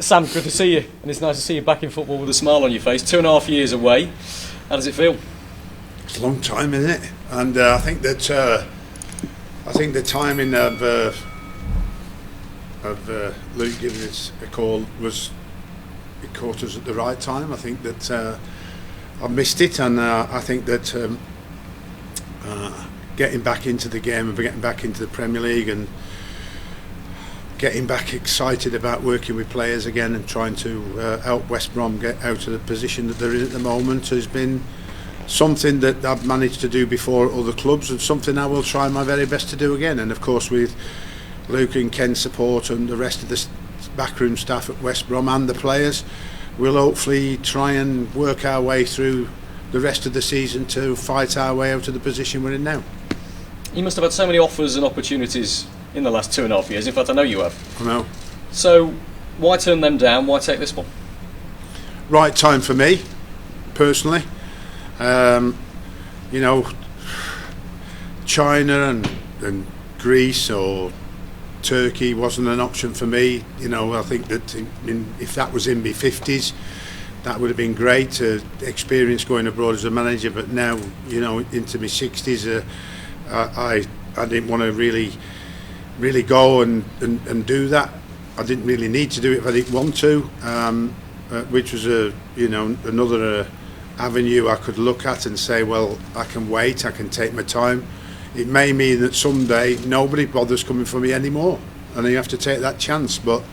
Sam, good to see you, and it's nice to see you back in football with a smile on your face. 2.5 years away. How does it feel? It's a long time, isn't it? And I think the timing of Luke giving us a call it caught us at the right time. I think that I missed it, and I think that getting back into the game and getting back into the Premier League and getting back excited about working with players again and trying to help West Brom get out of the position that they're in at the moment has been something that I've managed to do before at other clubs, and something I will try my very best to do again. And of course, with Luke and Ken's support and the rest of the backroom staff at West Brom and the players, we'll hopefully try and work our way through the rest of the season to fight our way out of the position we're in now. You must have had so many offers and opportunities in the last 2.5 years. In fact, I know you have. I know. So, why turn them down? Why take this one? Right time for me, personally. China and Greece or Turkey wasn't an option for me. I think that if that was in my 50s, that would have been great to experience going abroad as a manager. But now, into my 60s, I didn't want to really go and do that. I didn't really need to do it if I didn't want to, which was another avenue I could look at and say, well, I can wait, I can take my time. It may mean that someday nobody bothers coming for me anymore, and you have to take that chance. But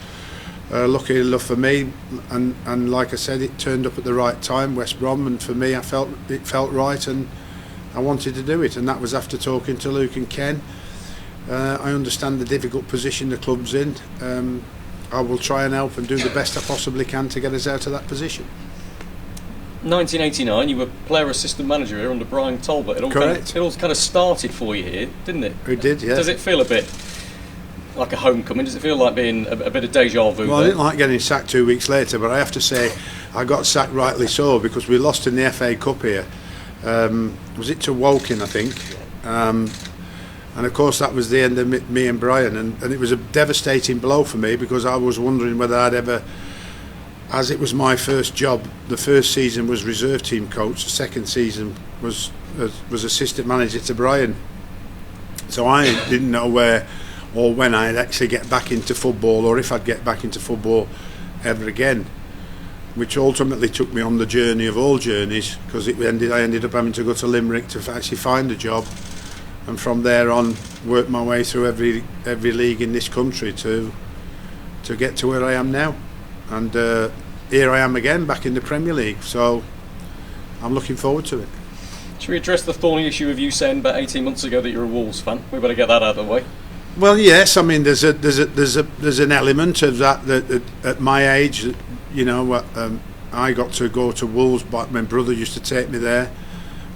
lucky enough for me, and like I said, it turned up at the right time, West Brom, and for me, it felt right, and I wanted to do it. And that was after talking to Luke and Ken. I understand the difficult position the club's in. I will try and help and do the best I possibly can to get us out of that position. 1989, you were player assistant manager here under Brian Talbot. It all kind of started for you here, didn't it? It did, yeah. Does it feel a bit like a homecoming? Does it feel like being a bit of deja vu? Well, I didn't like getting sacked 2 weeks later, but I have to say I got sacked rightly so, because we lost in the FA Cup here. Was it to Woking, I think? And of course that was the end of me and Brian, and it was a devastating blow for me, because I was wondering whether I'd ever, as it was my first job, the first season was reserve team coach, the second season was assistant manager to Brian. So I didn't know where or when I'd actually get back into football, or if I'd get back into football ever again, which ultimately took me on the journey of all journeys, because I ended up having to go to Limerick to actually find a job, and from there on work my way through every league in this country to get to where I am now. And here I am again, back in the Premier League, so I'm looking forward to it. Should we address the thorny issue of you saying about 18 months ago that you're a Wolves fan? We better get that out of the way. Well, yes, I mean there's an element of that at my age, I got to go to Wolves, but my brother used to take me there,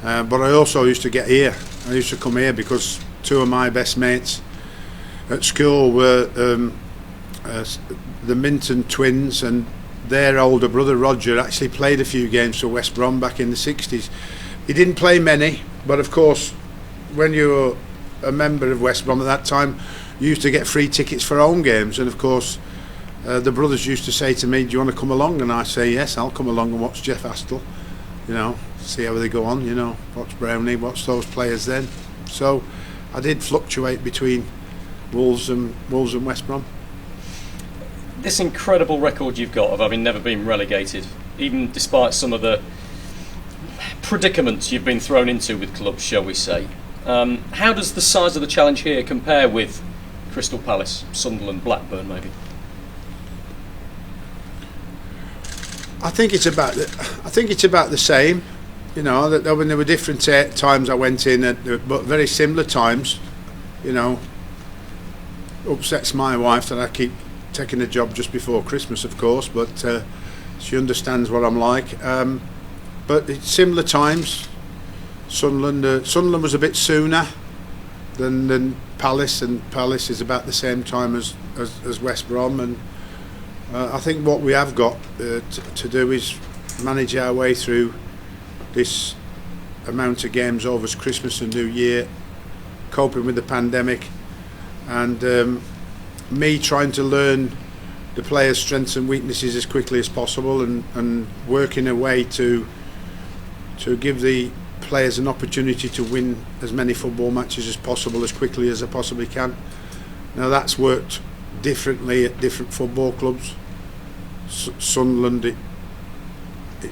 but I also used to get here. I used to come here because two of my best mates at school were the Minton twins, and their older brother Roger actually played a few games for West Brom back in the 60s. He didn't play many, but of course when you were a member of West Brom at that time, you used to get free tickets for home games, and of course the brothers used to say to me, do you want to come along? And I say, yes, I'll come along and watch Jeff Astle, see how they go on, watch Brownie, watch those players then. So I did fluctuate between Wolves and West Brom. This incredible record you've got of having never been relegated, even despite some of the predicaments you've been thrown into with clubs, shall we say. How does the size of the challenge here compare with Crystal Palace, Sunderland, Blackburn maybe? I think it's about the same. That when there were different times I went in, but very similar times. Upsets my wife that I keep taking a job just before Christmas, of course, but she understands what I'm like. But it's similar times. Sunderland was a bit sooner than Palace, and Palace is about the same time as West Brom, and I think what we have got to do is manage our way through this amount of games over Christmas and New Year, coping with the pandemic, and me trying to learn the players' strengths and weaknesses as quickly as possible, and work in a way to give the players an opportunity to win as many football matches as possible as quickly as they possibly can. Now that's worked differently at different football clubs. Sunderland,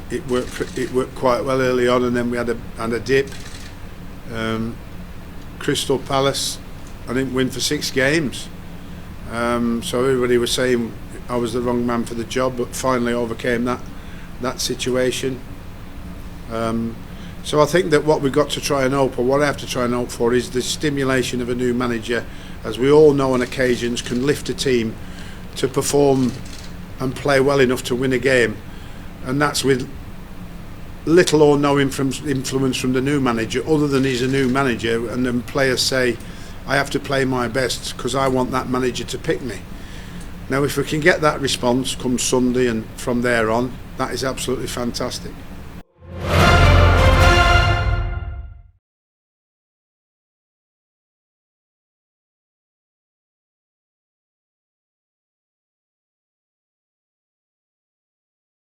it worked quite well early on, and then we had a dip. Crystal Palace, I didn't win for 6 games, so everybody was saying I was the wrong man for the job, but finally overcame that situation. So I think that what we've got to try and hope, or what I have to try and hope for, is the stimulation of a new manager, as we all know on occasions can lift a team to perform and play well enough to win a game, and that's with little or no influence from the new manager, other than he's a new manager, and then players say, I have to play my best because I want that manager to pick me. Now if we can get that response come Sunday and from there on, that is absolutely fantastic.